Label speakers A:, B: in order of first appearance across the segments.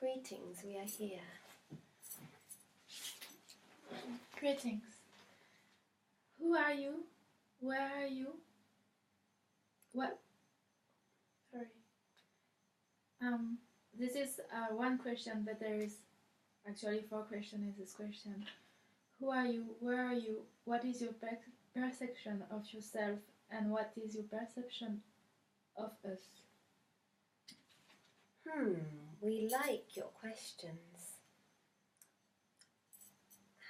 A: Greetings, we are here.
B: Greetings. Who are you? Where are you? What? Sorry. This is one question, but there is actually 4 questions in this question. Who are you? Where are you? What is your perception of yourself? And what is your perception of us?
A: We like your questions.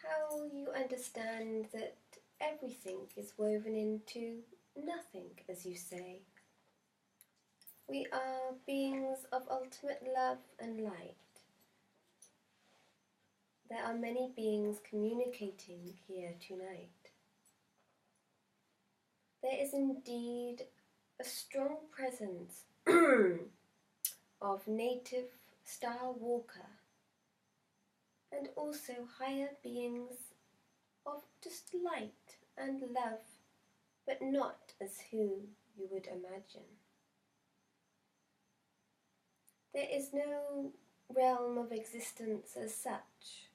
A: How you understand that everything is woven into nothing, as you say. We are beings of ultimate love and light. There are many beings communicating here tonight. There is indeed a strong presence of native star walker and also higher beings of just light and love, but not as who you would imagine. There is no realm of existence as such,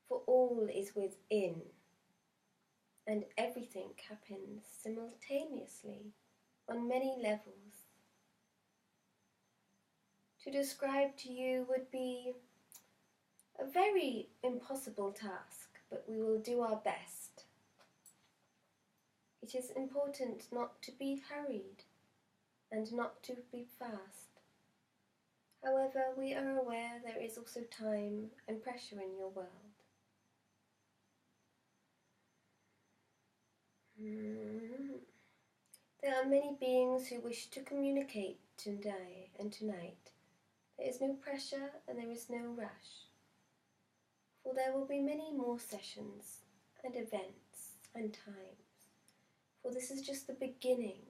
A: for all is within, and everything happens simultaneously on many levels. To describe to you would be a very impossible task, but we will do our best. It is important not to be hurried and not to be fast. However, we are aware there is also time and pressure in your world. There are many beings who wish to communicate today and tonight. There is no pressure and there is no rush, for there will be many more sessions and events and times, for this is just the beginning.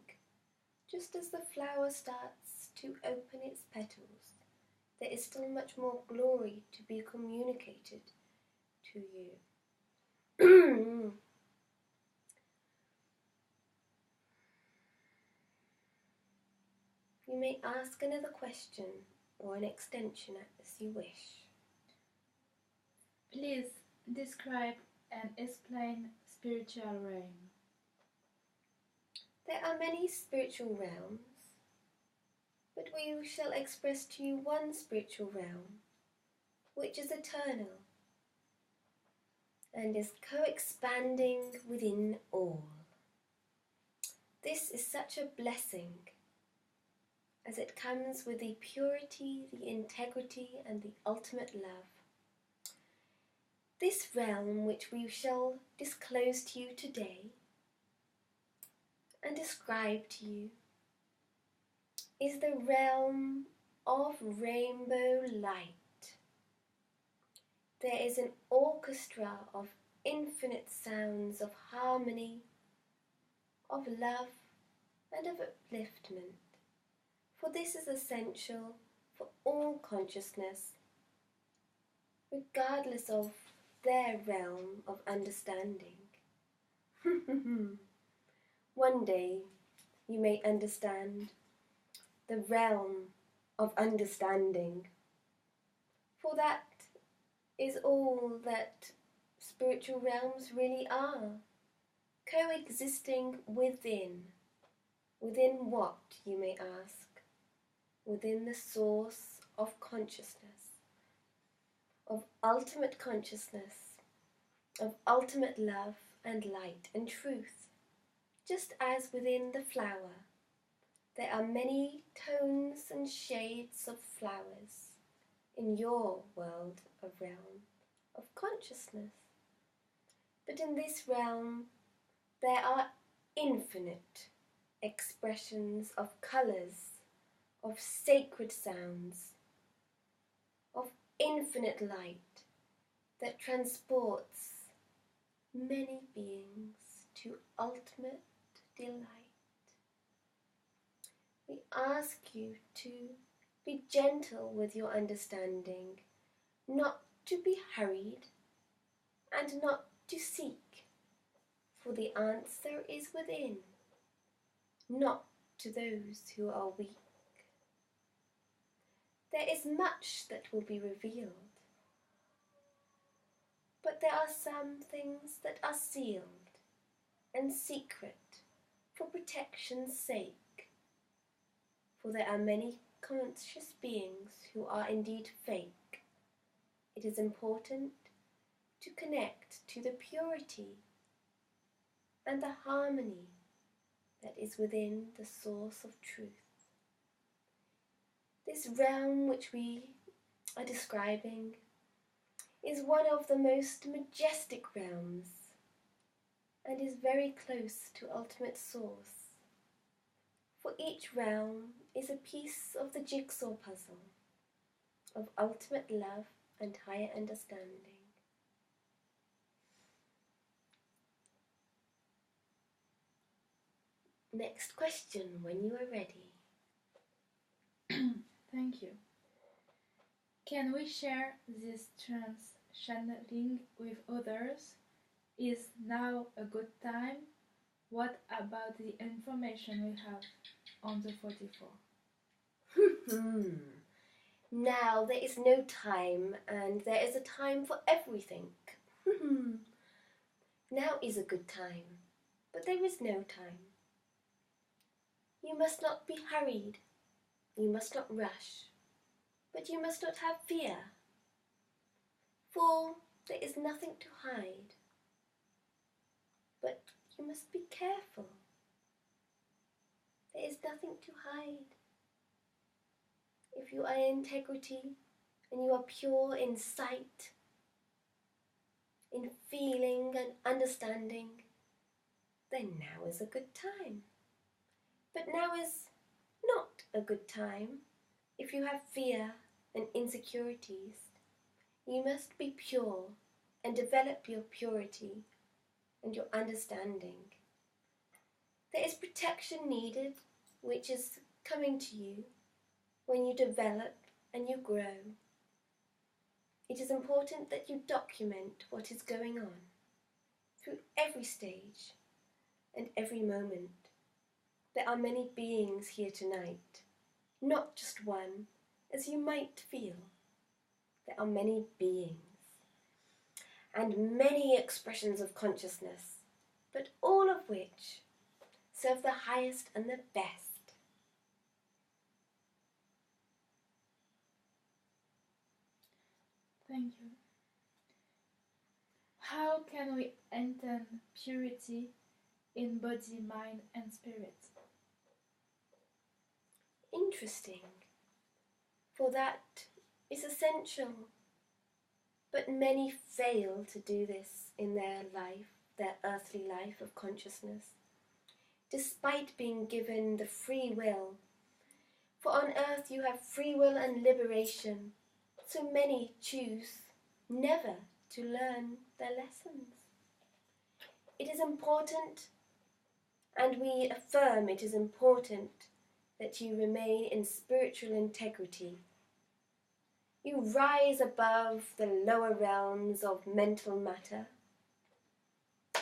A: Just as the flower starts to open its petals, there is still much more glory to be communicated to you. You may ask another question or an extension as you wish.
B: Please describe and explain spiritual realm.
A: There are many spiritual realms, but we shall express to you one spiritual realm, which is eternal and is co-expanding within all. This is such a blessing, as it comes with the purity, the integrity, and the ultimate love. This realm which we shall disclose to you today and describe to you is the realm of rainbow light. There is an orchestra of infinite sounds of harmony, of love, and of upliftment. For this is essential for all consciousness, regardless of their realm of understanding. One day you may understand the realm of understanding, for that is all that spiritual realms really are, coexisting within. Within what, you may ask? Within the source of consciousness, of ultimate consciousness, of ultimate love and light and truth. Just as within the flower, there are many tones and shades of flowers in your world of realm of consciousness. But in this realm, there are infinite expressions of colours, of sacred sounds, of infinite light that transports many beings to ultimate delight. We ask you to be gentle with your understanding, not to be hurried, and not to seek, for the answer is within, not to those who are weak. There is much that will be revealed, but there are some things that are sealed and secret for protection's sake, for there are many conscious beings who are indeed fake. It is important to connect to the purity and the harmony that is within the source of truth. This realm which we are describing is one of the most majestic realms and is very close to ultimate source. For each realm is a piece of the jigsaw puzzle of ultimate love and higher understanding. Next question when you are ready.
B: Thank you. Can we share this trance channeling with others? Is now a good time? What about the information we have on the 44?
A: Now there is no time, and there is a time for everything. Now is a good time, but there is no time. You must not be hurried. You must not rush, but you must not have fear, for there is nothing to hide. But you must be careful. There is nothing to hide. If you are in integrity and you are pure in sight, in feeling and understanding, then now is a good time. But now is not a good time if you have fear and insecurities. You must be pure and develop your purity and your understanding. There is protection needed, which is coming to you when you develop and you grow. It is important that you document what is going on through every stage and every moment. There are many beings here tonight, not just one, as you might feel. There are many beings and many expressions of consciousness, but all of which serve the highest and the best.
B: Thank you. How can we enter purity in body, mind, and spirit?
A: Interesting, for that is essential, but many fail to do this in their life, their earthly life of consciousness, despite being given the free will. For on earth you have free will and liberation, so many choose never to learn their lessons. It is important, and we affirm it is important, that you remain in spiritual integrity. You rise above the lower realms of mental matter,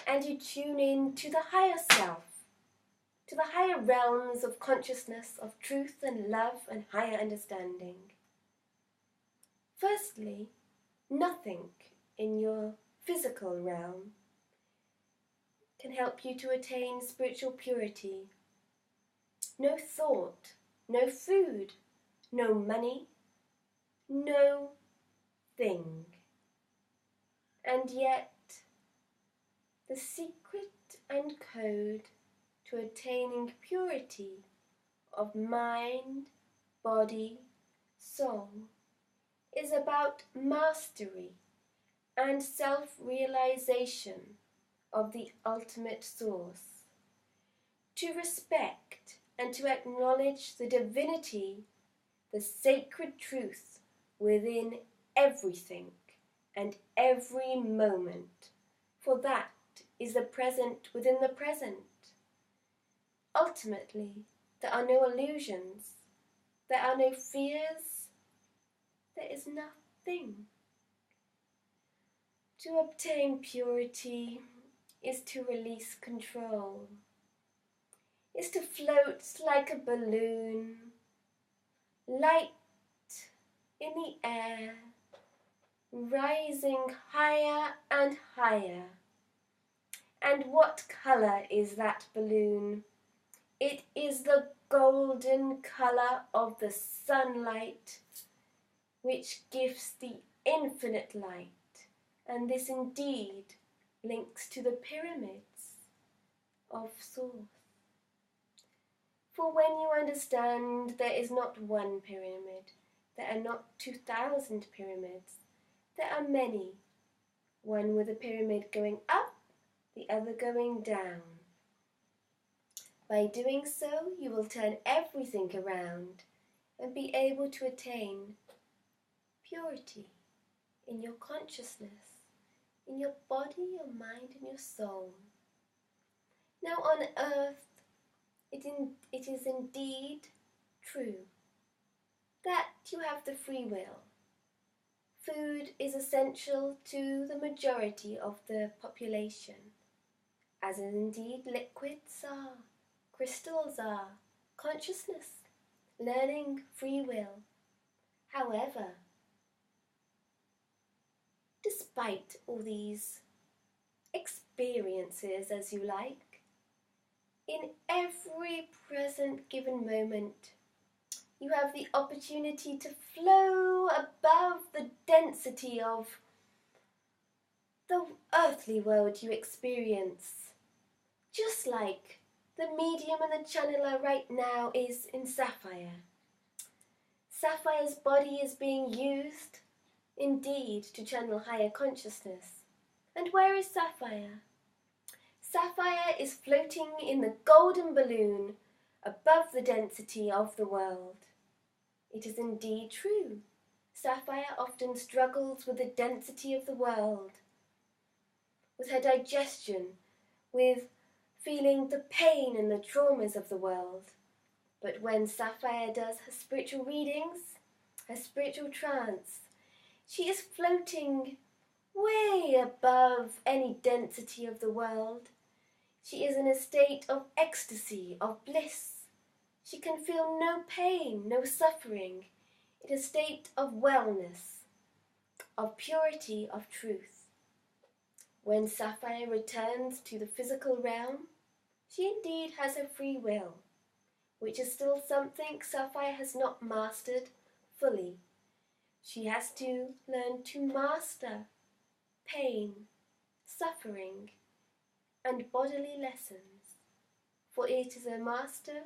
A: and you tune in to the higher self, to the higher realms of consciousness, of truth and love and higher understanding. Firstly, nothing in your physical realm can help you to attain spiritual purity. No thought, no food, no money, no thing. And yet, the secret and code to attaining purity of mind, body, soul is about mastery and self-realization of the ultimate source. To respect and to acknowledge the divinity, the sacred truth within everything and every moment, for that is the present within the present. Ultimately, there are no illusions, there are no fears, there is nothing. To obtain purity is to release control, is to float like a balloon, light in the air, rising higher and higher. And what colour is that balloon? It is the golden colour of the sunlight, which gives the infinite light, and this indeed links to the pyramids of Source. For when you understand there is not one pyramid, there are not 2,000 pyramids, there are many, one with a pyramid going up, the other going down. By doing so, you will turn everything around and be able to attain purity in your consciousness, in your body, your mind, and your soul. Now on earth, it is indeed true that you have the free will. Food is essential to the majority of the population, as indeed liquids are, crystals are, consciousness, learning, free will. However, despite all these experiences, as you like, in every present given moment, you have the opportunity to flow above the density of the earthly world you experience. Just like the medium and the channeler right now is in Sapphire. Sapphire's body is being used, indeed, to channel higher consciousness. And where is Sapphire? Sapphire is floating in the golden balloon above the density of the world. It is indeed true. Sapphire often struggles with the density of the world, with her digestion, with feeling the pain and the traumas of the world. But when Sapphire does her spiritual readings, her spiritual trance, she is floating way above any density of the world. She is in a state of ecstasy, of bliss. She can feel no pain, no suffering. It is a state of wellness, of purity, of truth. When Sapphire returns to the physical realm, she indeed has her free will, which is still something Sapphire has not mastered fully. She has to learn to master pain, suffering, and bodily lessons, for it is a master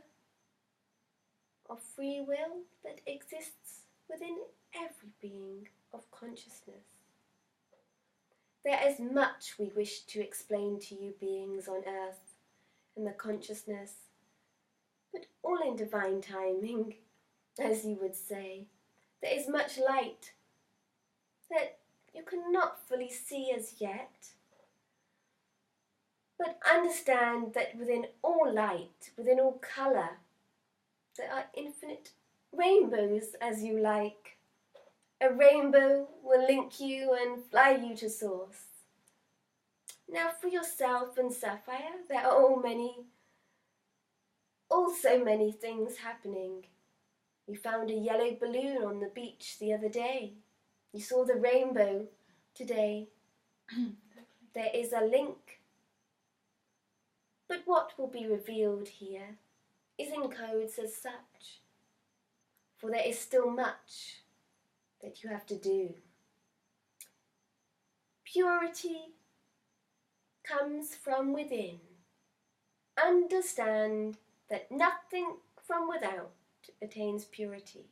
A: of free will that exists within every being of consciousness. There is much we wish to explain to you beings on earth and the consciousness, but all in divine timing, as you would say. There is much light that you cannot fully see as yet. But understand that within all light, within all colour, there are infinite rainbows, as you like. A rainbow will link you and fly you to Source. Now for yourself and Sapphire, there are also many things happening. You found a yellow balloon on the beach the other day. You saw the rainbow today. There is a link. But what will be revealed here is in codes as such, for there is still much that you have to do. Purity comes from within. Understand that nothing from without attains purity.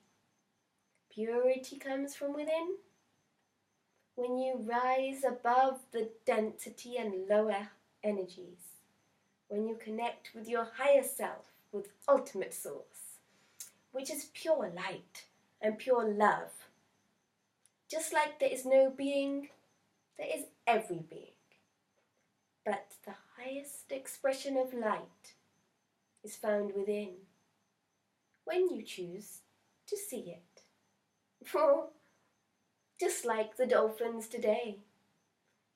A: Purity comes from within. When you rise above the density and lower energies, when you connect with your higher self, with ultimate Source, which is pure light and pure love. Just like there is no being, there is every being. But the highest expression of light is found within, when you choose to see it. For just like the dolphins today,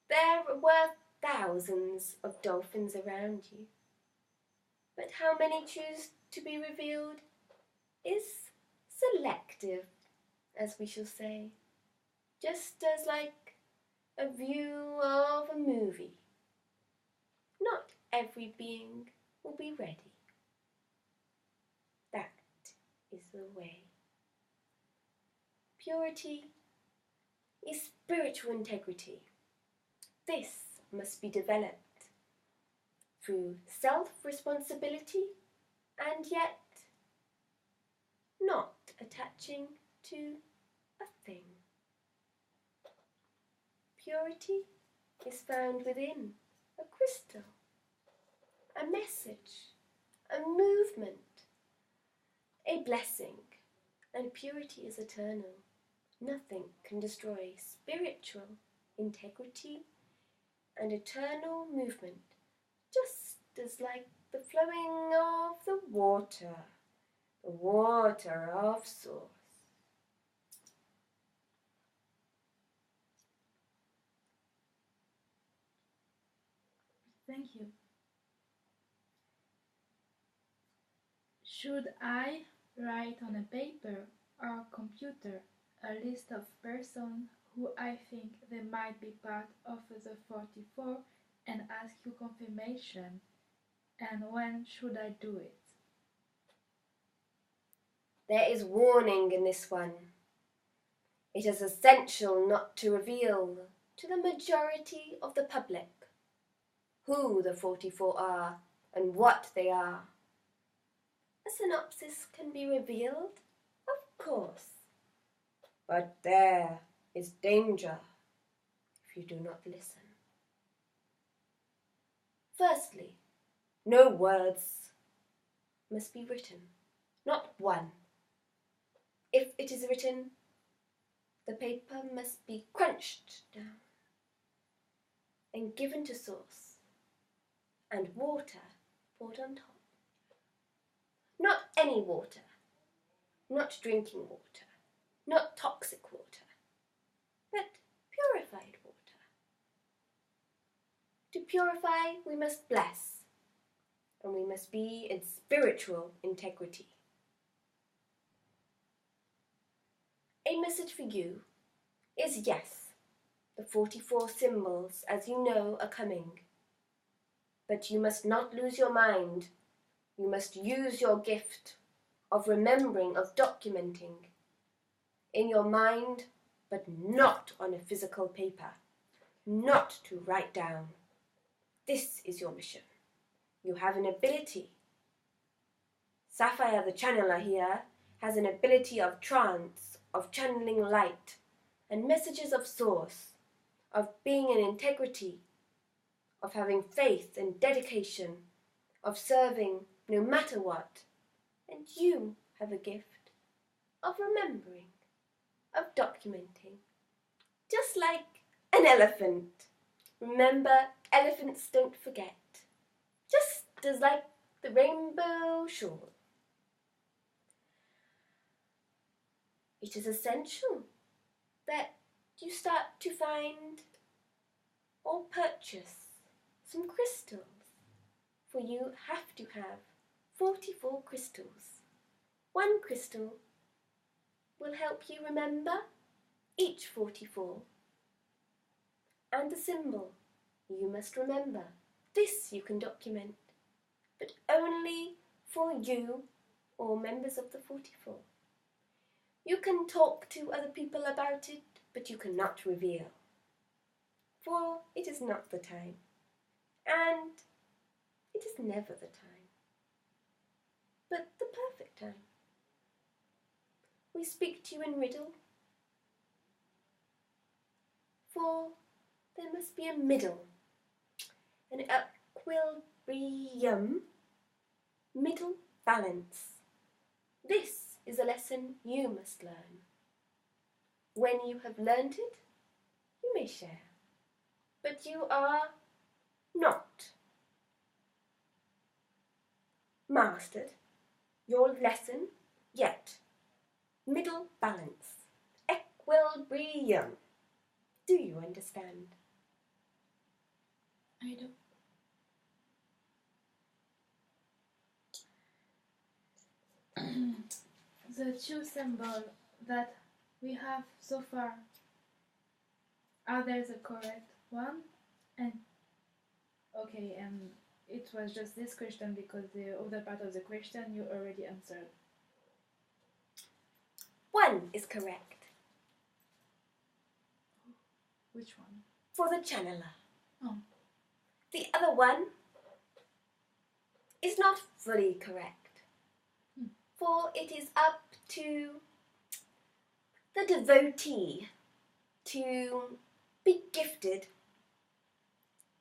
A: there were thousands of dolphins around you. But how many choose to be revealed is selective. as we shall say, just as like a view of a movie. Not every being will be ready. That is the way. Purity is spiritual integrity. This must be developed through self-responsibility and yet not attaching to a thing. Purity is found within a crystal, a message, a movement, a blessing, and purity is eternal. Nothing can destroy spiritual integrity and eternal movement, just as like the flowing of the water of source.
B: Thank you. Should I write on a paper or computer a list of persons who I think they might be part of the 44 and ask you confirmation? And when should I do it?
A: There is warning in this one. It is essential not to reveal to the majority of the public who the 44 are and what they are. A synopsis can be revealed, of course, but there is danger if you do not listen. Firstly, no words must be written, not one. If it is written, the paper must be crunched down and given to source, and water poured on top. Not any water, not drinking water, not toxic water, but purified water. To purify, we must bless, and we must be in spiritual integrity. A message for you is yes, the 44 symbols, as you know, are coming. But you must not lose your mind. You must use your gift of remembering, of documenting in your mind, but not on a physical paper, not to write down. This is your mission. You have an ability. Sapphire, the channeler here, has an ability of trance, of channeling light, and messages of source, of being in integrity, of having faith and dedication, of serving no matter what. And you have a gift of remembering, of documenting, just like an elephant. Remember, elephants don't forget, just as like the rainbow shawl. It is essential that you start to find or purchase some crystals, for you have to have 44 crystals. One crystal will help you remember each 44. And the symbol you must remember. This you can document, but only for you or members of the 44. You can talk to other people about it, but you cannot reveal, for it is not the time, and it is never the time, but the perfect time. We speak to you in riddle, for there must be a middle, an equilibrium, middle balance. This is a lesson you must learn. When you have learned it, you may share, but you are not mastered your lesson yet. Middle balance, equilibrium. Do you understand?
B: I do. The two symbols that We have so far, are there the correct one? And okay, and it was just this question because the other part of the question you already answered.
A: 1 is correct.
B: Which one?
A: For the channeler.
B: Oh.
A: The other one is not fully correct. For it is up to the devotee to be gifted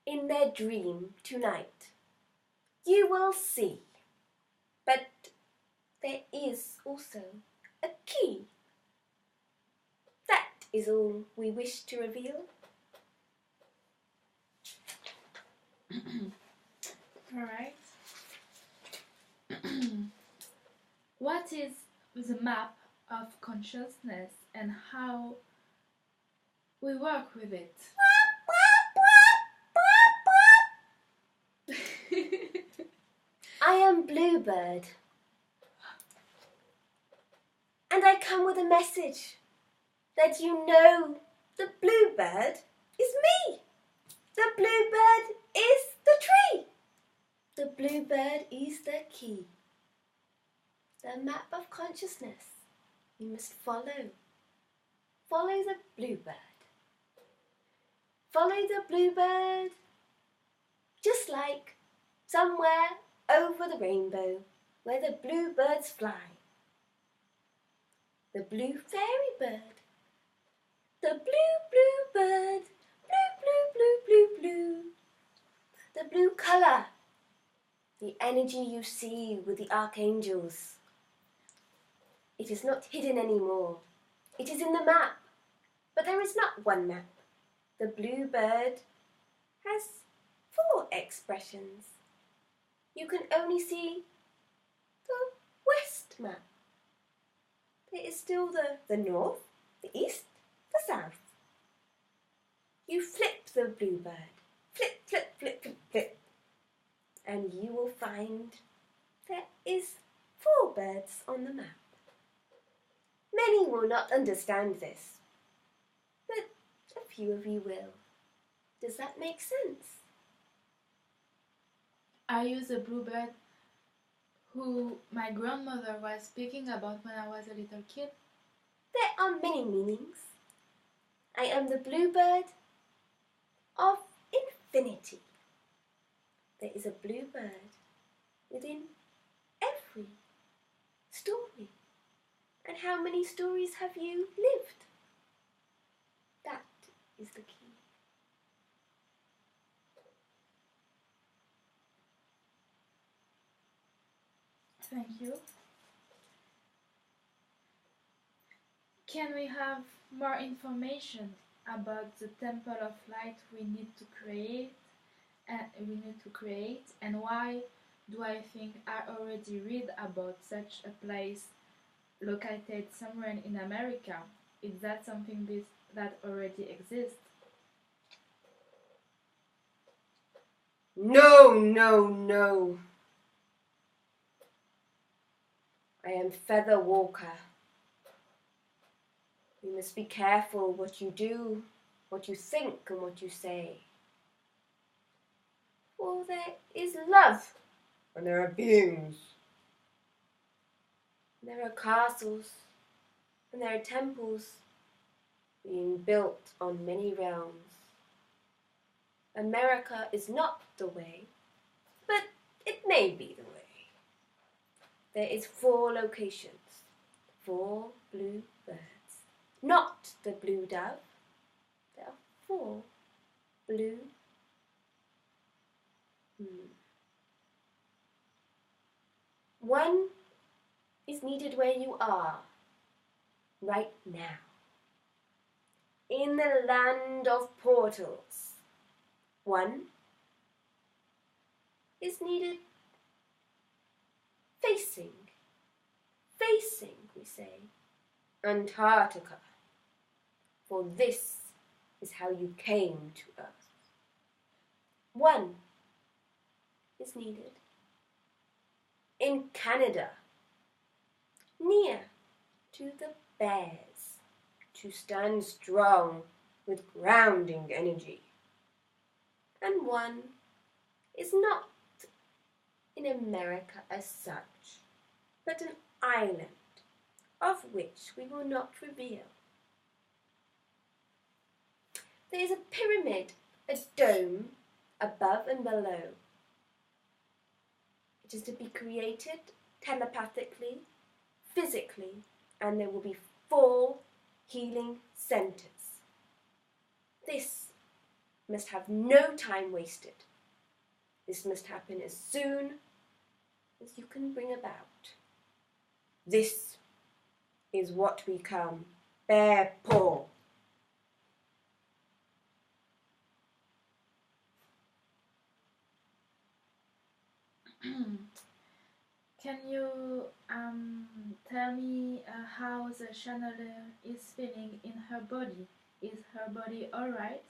A: in their dream tonight. You will see. But there is also a key. That is all we wish to reveal.
B: Alright. What is the map of consciousness and how we work with it?
A: I am Bluebird. And I come with a message that you know the bluebird is me. The bluebird is the tree. The bluebird is the key. The map of consciousness you must follow. Follow the bluebird. Follow the bluebird just like somewhere over the rainbow where the bluebirds fly. The blue fairy bird. The blue bird. Blue. The blue colour. The energy you see with the archangels. It is not hidden anymore. It is in the map. But there is not one map. The blue bird has 4 expressions. You can only see the west map. There is still the north, the east, the south. You flip the bluebird. Flip. And you will find there is 4 birds on the map. Many will not understand this, but a few of you will. Does that make sense?
B: Are you the bluebird who my grandmother was speaking about when I was a little kid?
A: There are many meanings. I am the bluebird of infinity. There is a bluebird within every story. And how many stories have you lived? That is the key.
B: Thank you. Can we have more information about the temple of light we need to create and why do I think I already read about such a place located somewhere in America? Is that something that already exists?
A: No. I am Feather Walker. You must be careful what you do, what you think, and what you say. For there is love, and there are beings. There are castles, and there are temples being built on many realms. America is not the way, but it may be the way. There is 4 locations, 4 blue birds, not the blue dove. There are 4 blue. One is needed where you are, right now, in the land of portals. 1 is needed facing, we say, Antarctica, for this is how you came to Earth. 1 is needed in Canada, near to the bears. to stand strong with grounding energy. And one is not in America as such, but an island of which we will not reveal. There is a pyramid, a dome, above and below. It is to be created telepathically, physically, and there will be 4 healing centers. This must have no time wasted. This must happen as soon as you can bring about. This is what we come bear paw.
B: Can you tell me how the channeler is feeling in her body? Is her body alright?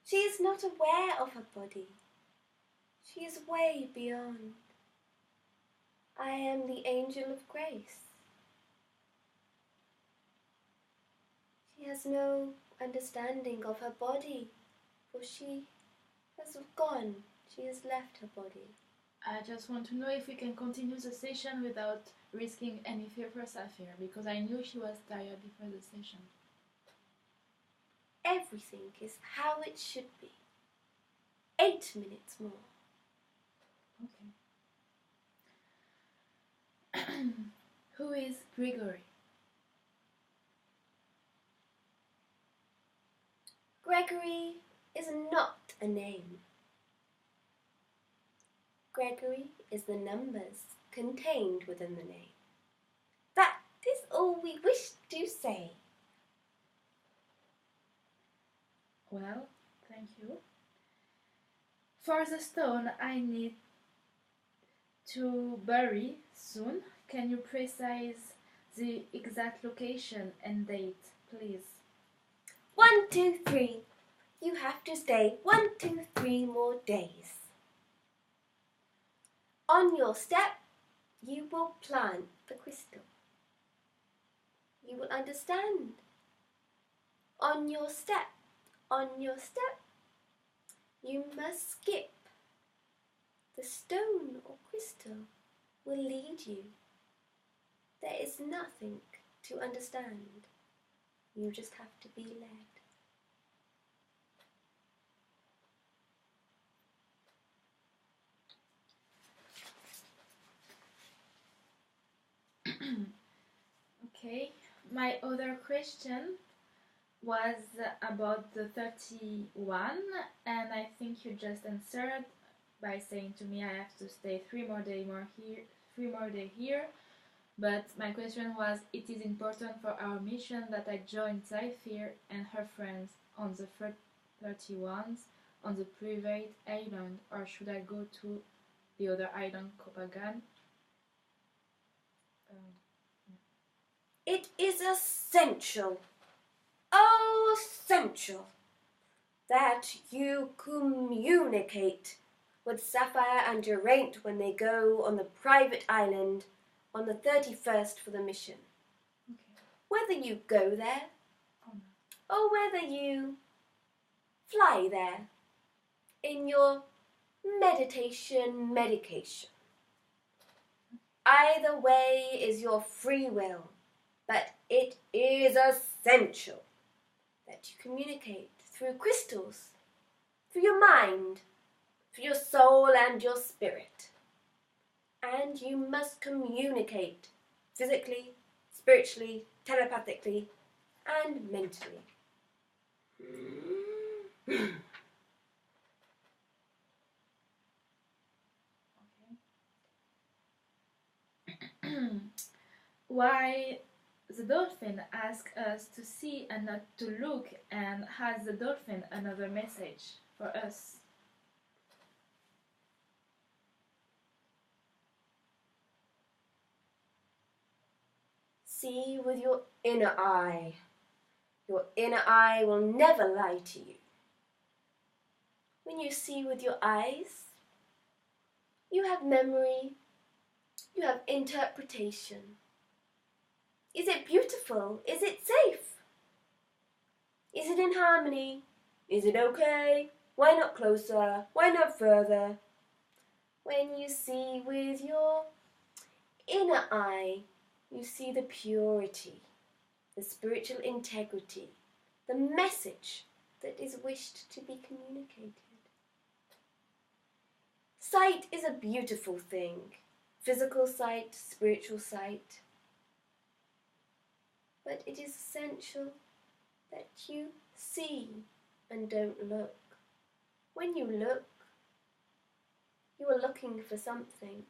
A: She is not aware of her body. She is way beyond. I am the angel of grace. She has no understanding of her body, for she has gone. She has left her body.
B: I just want to know if we can continue the session without risking any fear for Sapphire, because I knew she was tired before the session.
A: Everything is how it should be. 8 minutes more.
B: Okay. Who is Gregory?
A: Gregory is not a name. Gregory is the numbers contained within the name. That is all we wish to say.
B: Well, thank you. For the stone I need to bury soon, can you precise the exact location and date, please?
A: 1, 2, 3. You have to stay 1, 2, 3 more days. On your step, you will plant the crystal. You will understand. On your step, you must skip. The stone or crystal will lead you. There is nothing to understand. You just have to be led.
B: Okay, my other question was about the 31, and I think you just answered by saying to me I have to stay 3 more days here. But my question was, it is important for our mission that I join Sapphire and her friends on the 31s on the private island, or should I go to the other island, Copagan?
A: It is essential, essential, that you communicate with Sapphire and Geraint when they go on the private island on the 31st for the mission.
B: Okay.
A: Whether you go there or whether you fly there in your medication. Either way is your free will, but it is essential that you communicate through crystals, through your mind, through your soul and your spirit. And you must communicate physically, spiritually, telepathically, and mentally.
B: Why the dolphin asks us to see and not to look, and has the dolphin another message for us?
A: See with your inner eye. Your inner eye will never lie to you. When you see with your eyes, You have memory, you have interpretation. Is it beautiful? Is it safe? Is it in harmony? Is it okay? Why not closer? Why not further? When you see with your inner eye, you see the purity, the spiritual integrity, the message that is wished to be communicated. Sight is a beautiful thing. Physical sight, spiritual sight. But it is essential that you see and don't look. When you look, you are looking for something.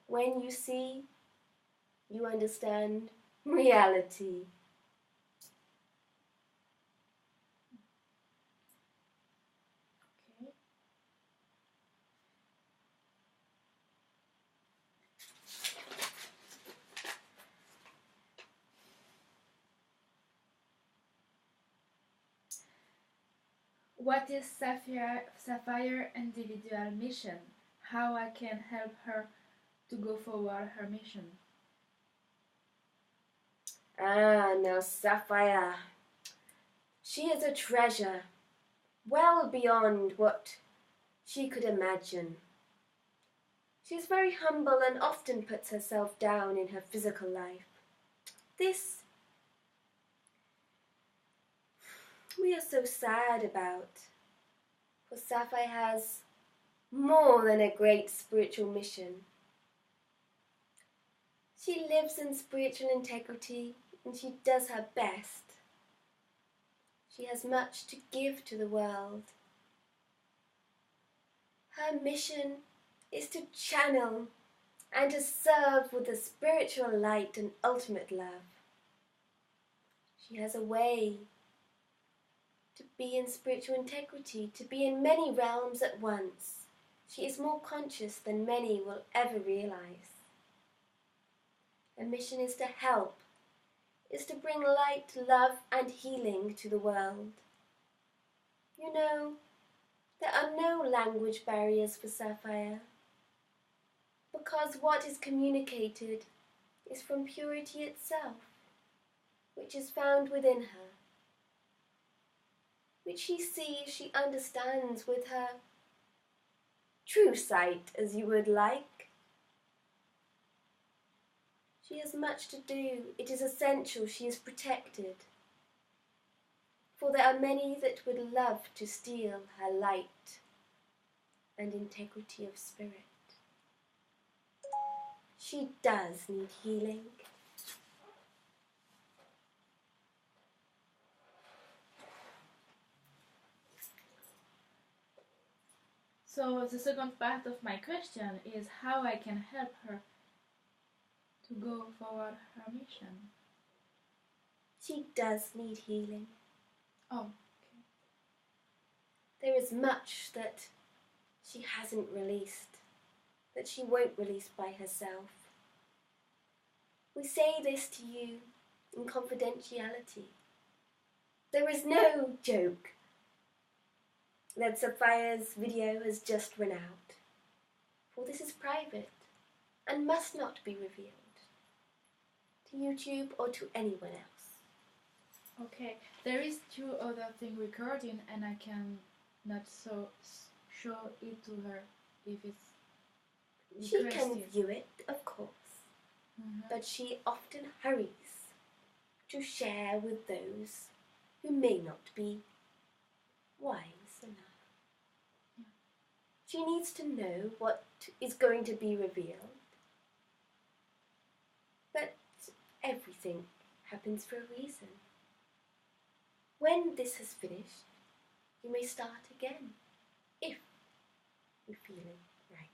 A: When you see, you understand reality.
B: Okay. What is Sapphire individual mission? How I can help her to go forward her mission?
A: Now Sapphire, she is a treasure, well beyond what she could imagine. She is very humble and often puts herself down in her physical life. This we are so sad about, for Sapphire has more than a great spiritual mission. She lives in spiritual integrity and she does her best. She has much to give to the world. Her mission is to channel and to serve with the spiritual light and ultimate love. She has a way to be in spiritual integrity, to be in many realms at once. She is more conscious than many will ever realize. Her mission is to help, is to bring light, love and healing to the world. You know, there are no language barriers for Sapphire, because what is communicated is from purity itself, which is found within her, which she sees, she understands with her true sight, as you would like. She has much to do. It is essential she is protected, for there are many that would love to steal her light and integrity of spirit. She does need healing.
B: So the second part of my question is how I can help her to go forward her mission.
A: She does need healing.
B: Oh, okay.
A: There is much that she hasn't released, that she won't release by herself. We say this to you in confidentiality. There is no joke that Sapphire's video has just run out, for this is private and must not be revealed to YouTube or to anyone else.
B: Okay, there is two other thing recording and I can not show it to her if it's
A: She
B: requested.
A: can view it, of course, but she often hurries to share with those who may not be wise enough.
B: Yeah.
A: She needs to know what is going to be revealed, but everything happens for a reason. When this has finished, you may start again, if you're feeling right.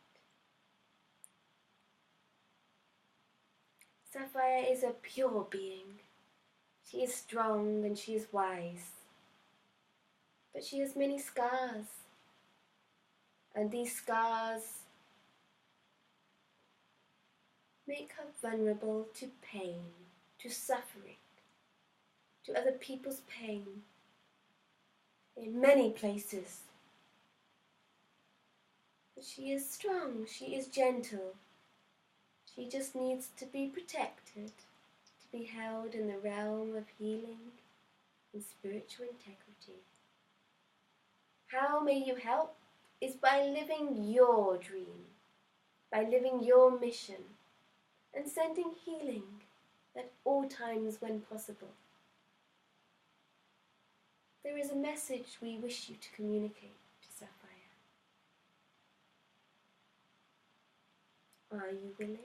A: Sapphire is a pure being. She is strong and she is wise. But she has many scars. And these scars make her vulnerable to pain, to suffering, to other people's pain, in many places. She is strong, she is gentle. She just needs to be protected, to be held in the realm of healing and spiritual integrity. How may you help is by living your dream, by living your mission, and sending healing at all times when possible. There is a message we wish you to communicate to Sapphire. Are you willing?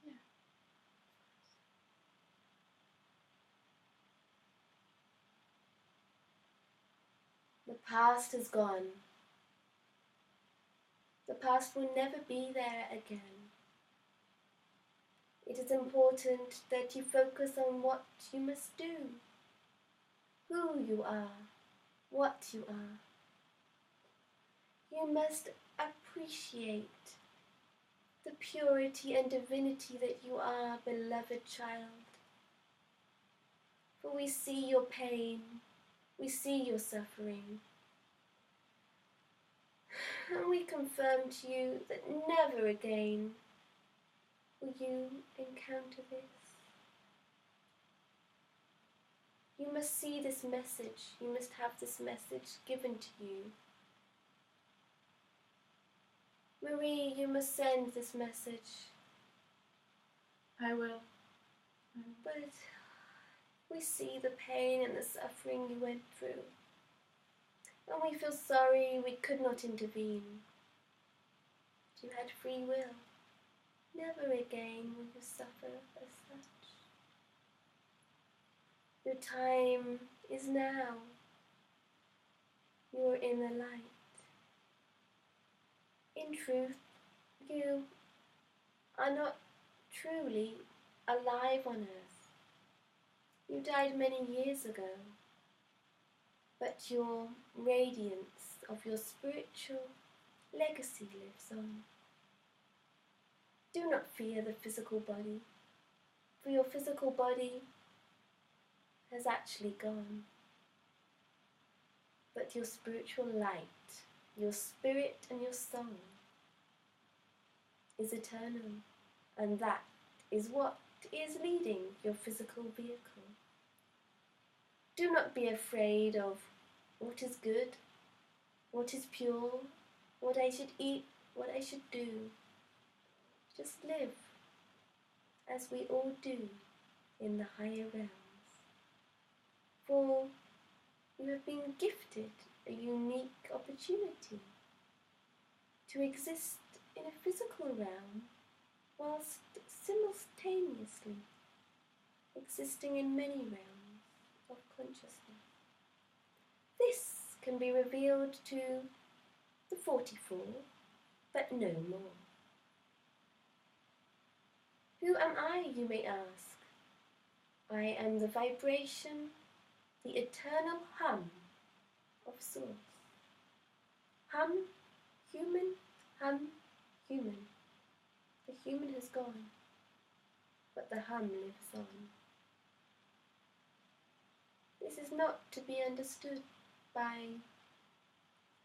B: Yeah.
A: The past is gone. The past will never be there again. It is important that you focus on what you must do, who you are, what you are. You must appreciate the purity and divinity that you are, beloved child. For we see your pain, we see your suffering, and we confirm to you that never again will you encounter this. You must see this message, you must have this message given to you. Marie, you must send this message.
B: I will.
A: But we see the pain and the suffering you went through, and we feel sorry we could not intervene. But you had free will. Never again will you suffer as such. Your time is now. You are in the light. In truth, you are not truly alive on earth. You died many years ago, but your radiance of your spiritual legacy lives on. Do not fear the physical body, for your physical body has actually gone. But your spiritual light, your spirit and your soul is eternal, and that is what is leading your physical vehicle. Do not be afraid of what is good, what is pure, what I should eat, what I should do. Just live as we all do in the higher realms. For you have been gifted a unique opportunity to exist in a physical realm whilst simultaneously existing in many realms of consciousness. This can be revealed to the 44, but no more. Who am I, you may ask? I am the vibration, the eternal hum of Source. Hum, human, hum, human. The human has gone, but the hum lives on. This is not to be understood by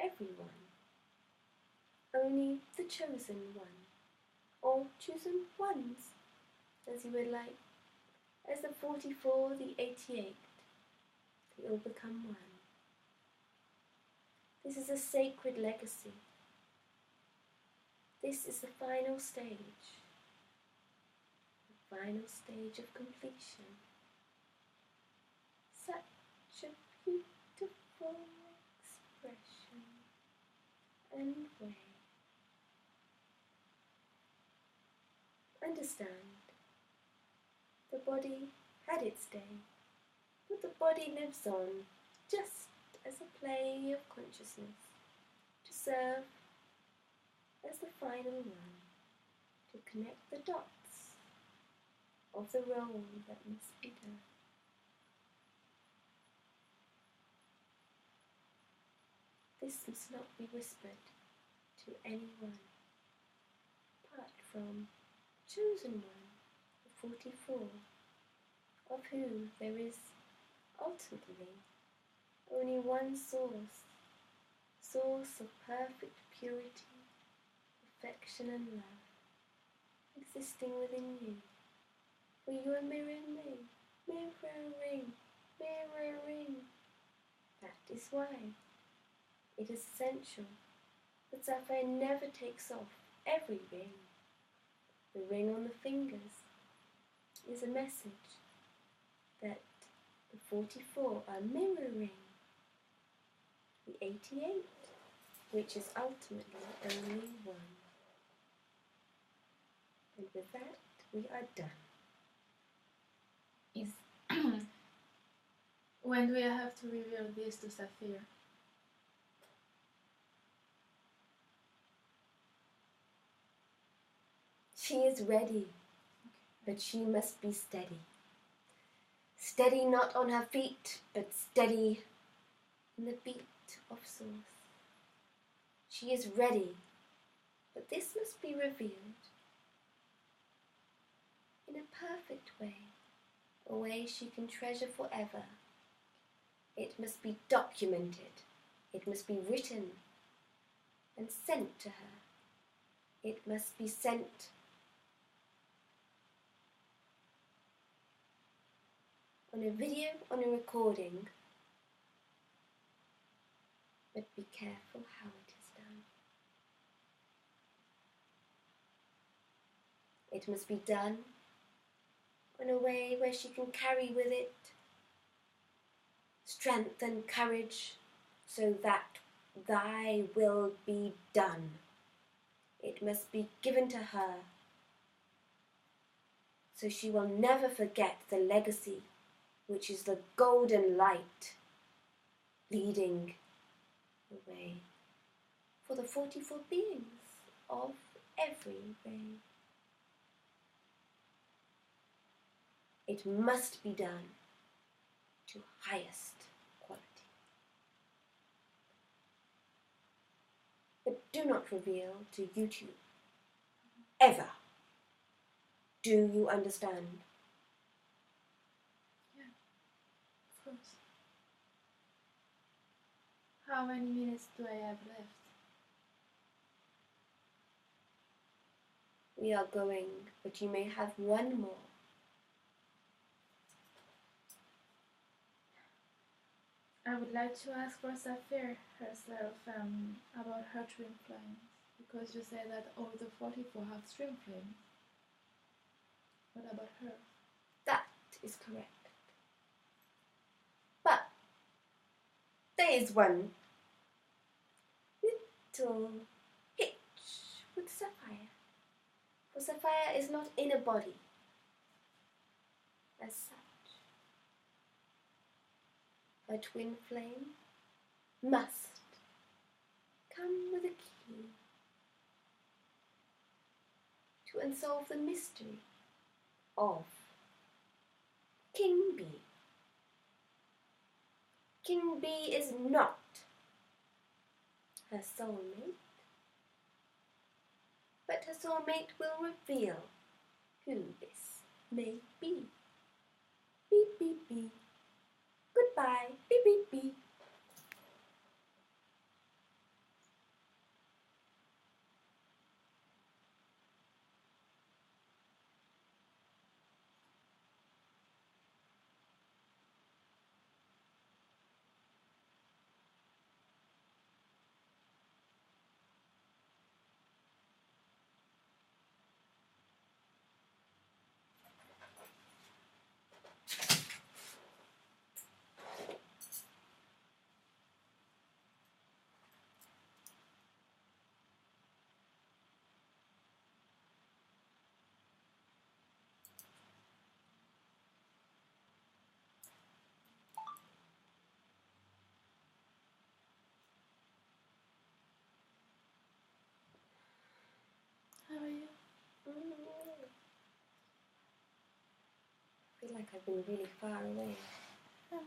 A: everyone, only the chosen one, or chosen ones, as you would like. As the 44, the 88, they all become one. This is a sacred legacy. This is the final stage of completion. Such a beautiful expression and way. Understand, the body had its day, but the body lives on just as a play of consciousness to serve as the final one, to connect the dots of the role that must be done. This must not be whispered to anyone, apart from the chosen one, the 44, of whom there is ultimately only one source of perfect purity affection and love existing within you. For you are mirroring me, mirroring, mirroring. That is why it is essential that Sapphire never takes off every ring. The ring on the fingers is a message that the 44 are mirroring the 88, which is ultimately only one. And with that, we are done.
B: Is when do we have to reveal this to Sapphire?
A: She is ready, but she must be steady. Steady not on her feet, but steady in the beat of Source. She is ready, but this must be revealed in a perfect way, a way she can treasure forever. It must be documented, it must be written and sent to her. It must be sent on a video, on a recording, but be careful how it is done. It must be done in a way where she can carry with it strength and courage, so that thy will be done. It must be given to her, so she will never forget the legacy, which is the golden light leading the way for the 44 beings of every ray. It must be done to highest quality. But do not reveal to YouTube, ever. Do you understand?
B: Yeah, of course. How many minutes do I have left?
A: We are going, but you may have one more.
B: I would like to ask for Sapphire herself about her twin flames, because you say that all the 44 have twin flames. What about her?
A: That is correct. But there is one little hitch with Sapphire. For Sapphire is not in a body as such. Her twin flame must come with a key to unsolve the mystery of King Bee. King Bee is not her soulmate, but her soulmate will reveal who this may be. Beep, beep, beep. Goodbye. Beep, beep, beep.
B: How are you?
A: I feel like I've been really far away.
B: Yeah.